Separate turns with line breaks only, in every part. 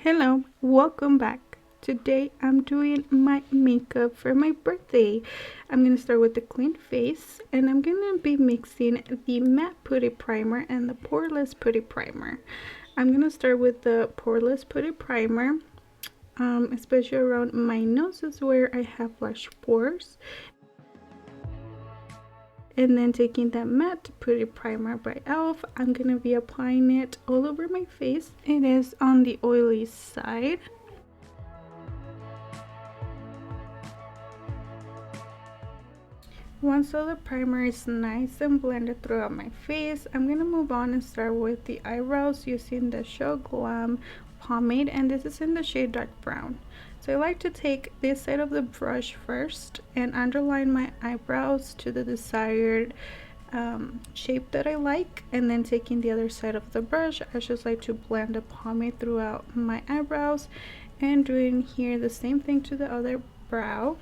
Hello, welcome back. Today I'm doing my makeup for my birthday. I'm going to start with the clean face, and I'm going to be mixing the matte putty primer and the poreless putty primer. I'm going to start with the poreless putty primer, especially around my nose is where I have large pores. And then taking that matte putty primer by e.l.f., I'm going to be applying it all over my face. It is on the oily side. Once all the primer is nice and blended throughout my face, I'm going to move on and start with the eyebrows using the GLAM pomade, and this is in the shade dark brown. So I like to take this side of the brush first and underline my eyebrows to the desired shape that I like, and then taking the other side of the brush, I just like to blend the pomade throughout my eyebrows and doing here the same thing to the other brow.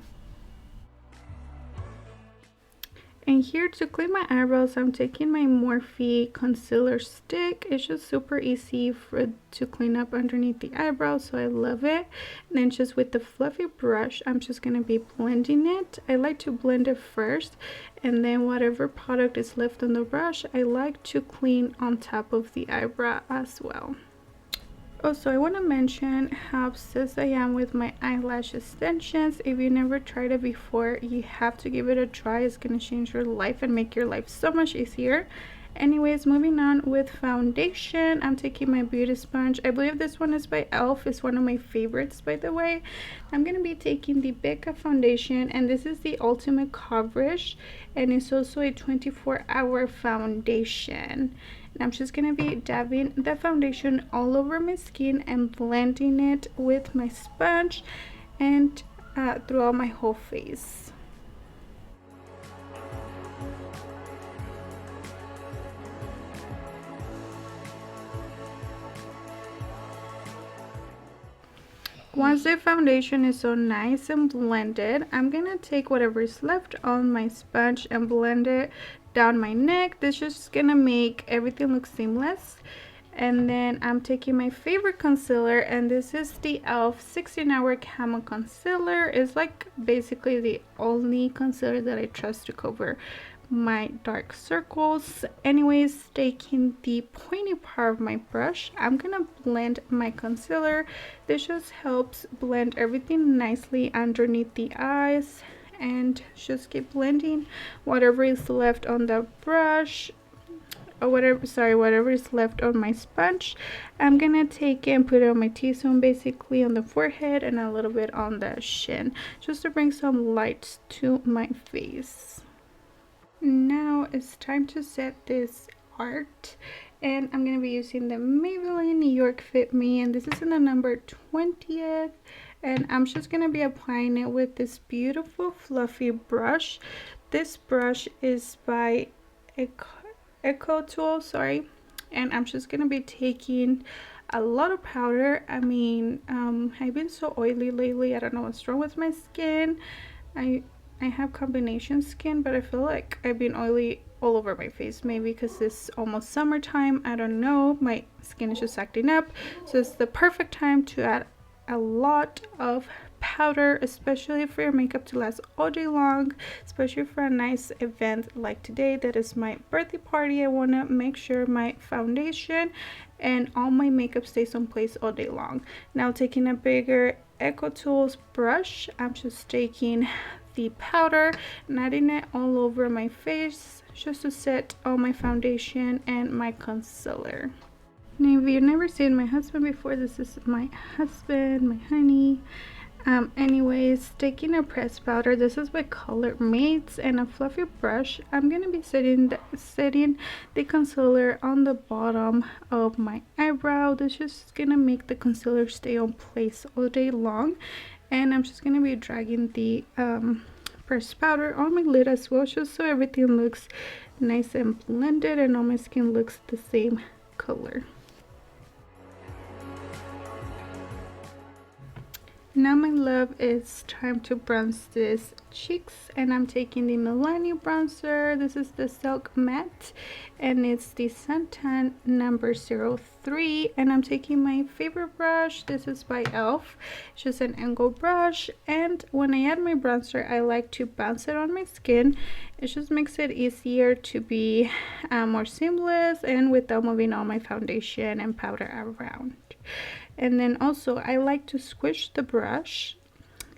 And here to clean my eyebrows, I'm taking my Morphe concealer stick. It's just super easy to clean up underneath the eyebrows, so I love it. And then just with the fluffy brush, I'm just going to be blending it. I like to blend it first, and then whatever product is left on the brush, I like to clean on top of the eyebrow as well. Also, I want to mention how obsessed I am with my eyelash extensions. If you never tried it before, you have to give it a try. It's going to change your life and make your life so much easier. Anyways, moving on with foundation, I'm taking my beauty sponge. I believe this one is by e.l.f. It's one of my favorites, by the way. I'm going to be taking the Becca foundation, and this is the ultimate coverage, and it's also a 24-hour foundation. And I'm just going to be dabbing the foundation all over my skin and blending it with my sponge and throughout my whole face. Once the foundation is so nice and blended, I'm gonna take whatever is left on my sponge and blend it down my neck. This is just gonna make everything look seamless. And then I'm taking my favorite concealer, and this is the e.l.f. 16-hour camo concealer. It's like basically the only concealer that I trust to cover my dark circles. Anyways, taking the pointy part of my brush, I'm gonna blend my concealer. This just helps blend everything nicely underneath the eyes, and just keep blending whatever is left on the brush, or whatever is left on my sponge. I'm gonna take it and put it on my T-zone, basically on the forehead and a little bit on the chin, just to bring some light to my face. Now it's time to set this art, and I'm going to be using the Maybelline New York Fit Me, and this is in the number 20th, and I'm just going to be applying it with this beautiful fluffy brush. This brush is by Echo Tool, and I'm just going to be taking a lot of powder. I mean, I've been so oily lately. I don't know what's wrong with my skin. I have combination skin, but I feel like I've been oily all over my face. Maybe because it's almost summertime, I don't know. My skin is just acting up. So it's the perfect time to add a lot of powder, especially for your makeup to last all day long, especially for a nice event like today that is my birthday party. I want to make sure my foundation and all my makeup stays in place all day long. Now taking a bigger Echo Tools brush, I'm just taking the powder and adding it all over my face just to set all my foundation and my concealer. Now, if you've never seen my husband before, this is my husband, my honey. Anyways, taking a pressed powder, this is by Color Mates, and a fluffy brush, I'm gonna be setting the concealer on the bottom of my eyebrow. This is just gonna make the concealer stay on place all day long. And I'm just gonna be dragging the pressed powder on my lid as well, just so everything looks nice and blended and all my skin looks the same color. Now my love, it's time to bronze this cheeks, and I'm taking the Millennium bronzer. This is the Silk Matte and it's the Suntan number 03, and I'm taking my favorite brush. This is by Elf. It's just an angle brush, and when I add my bronzer I like to bounce it on my skin. It just makes it easier to be more seamless and without moving all my foundation and powder around. And then also I like to squish the brush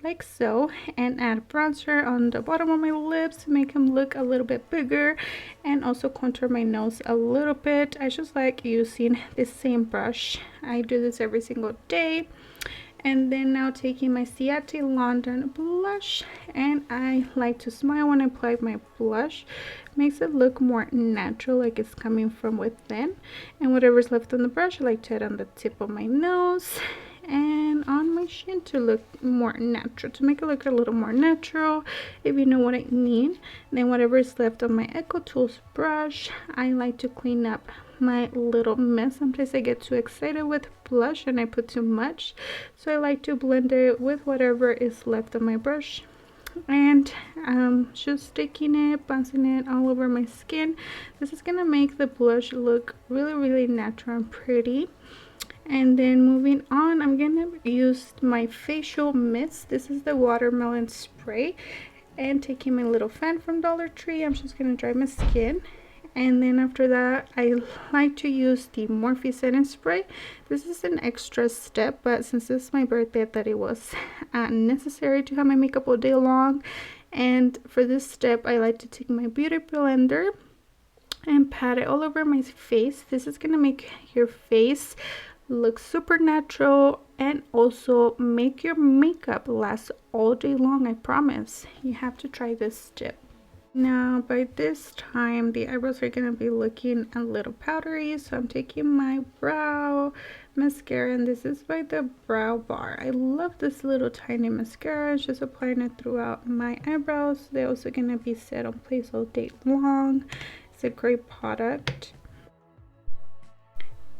like so and add bronzer on the bottom of my lips to make them look a little bit bigger, and also contour my nose a little bit. I just like using the same brush. I do this every single day. And then now taking my Ciate London blush, and I like to smile when I apply my blush. Makes it look more natural, like it's coming from within. And whatever's left on the brush I like to add on the tip of my nose and on my chin to look more natural, to make it look a little more natural, if you know what I mean. Then whatever is left on my Echo Tools brush, I like to clean up my little mess. Sometimes I get too excited with blush and I put too much, so I like to blend it with whatever is left on my brush, and just sticking it, bouncing it all over my skin. This is gonna make the blush look really natural and pretty. And then moving on, I'm gonna use my facial mist. This is the watermelon spray, and taking my little fan from Dollar Tree, I'm just gonna dry my skin. And then after that I like to use the Morphe setting spray. This is an extra step, but since it's my birthday I thought it was necessary to have my makeup all day long. And for this step I like to take my beauty blender and pat it all over my face. This is gonna make your face look super natural and also make your makeup last all day long. I promise. You have to try this step. Now by this time the eyebrows are going to be looking a little powdery, so I'm taking my brow mascara, and this is by the Brow Bar. I love this little tiny mascara. Just applying it throughout my eyebrows. They're also going to be set on place all day long. It's a great product.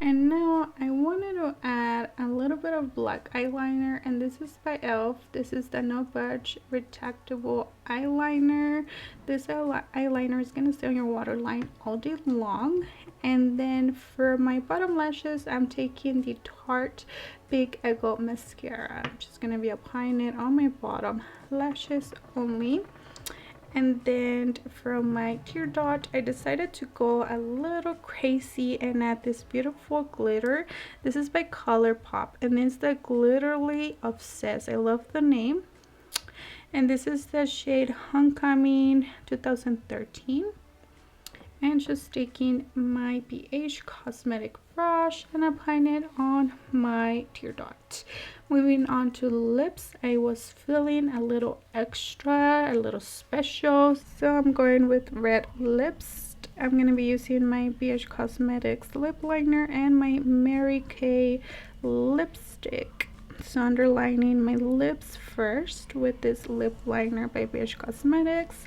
And now I wanted to add a little bit of black eyeliner, and this is by Elf. This is the No Budge retractable eyeliner. This eyeliner is going to stay on your waterline all day long. And then for my bottom lashes, I'm taking the Tarte Big Eagle mascara. I'm just going to be applying it on my bottom lashes only. And then from my tear dot, I decided to go a little crazy and add this beautiful glitter. This is by ColourPop, and it's the Glitterly Obsessed. I love the name. And this is the shade Homecoming 2013. And just taking my BH Cosmetic brush and applying it on my tear dot. Moving on to lips, I was feeling a little extra, a little special, so I'm going with red lips. I'm going to be using my BH Cosmetics lip liner and my Mary Kay lipstick. So underlining my lips first with this lip liner by BH Cosmetics.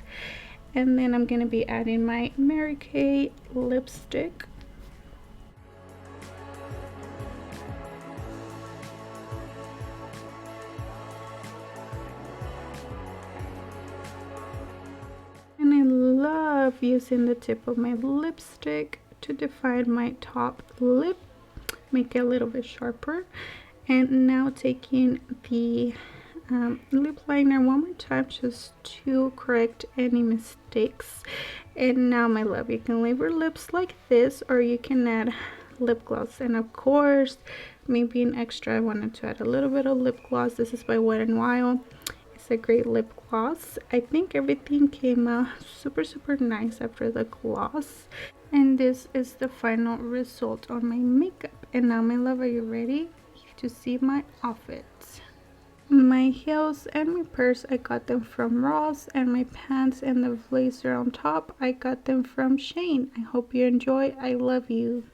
And then I'm going to be adding my Mary Kay lipstick. And I love using the tip of my lipstick to define my top lip, make it a little bit sharper. And now taking the lip liner one more time just to correct any mistakes. And now my love, you can leave your lips like this, or you can add lip gloss. And of course, me being extra, I wanted to add a little bit of lip gloss. This is by Wet n Wild. It's a great lip gloss. I think everything came out super nice after the gloss. And this is the final result on my makeup. And now my love, are you ready to see my outfits? My heels and my purse, I got them from Ross, and my pants and the blazer on top, I got them from Shein. I hope you enjoy. I love you.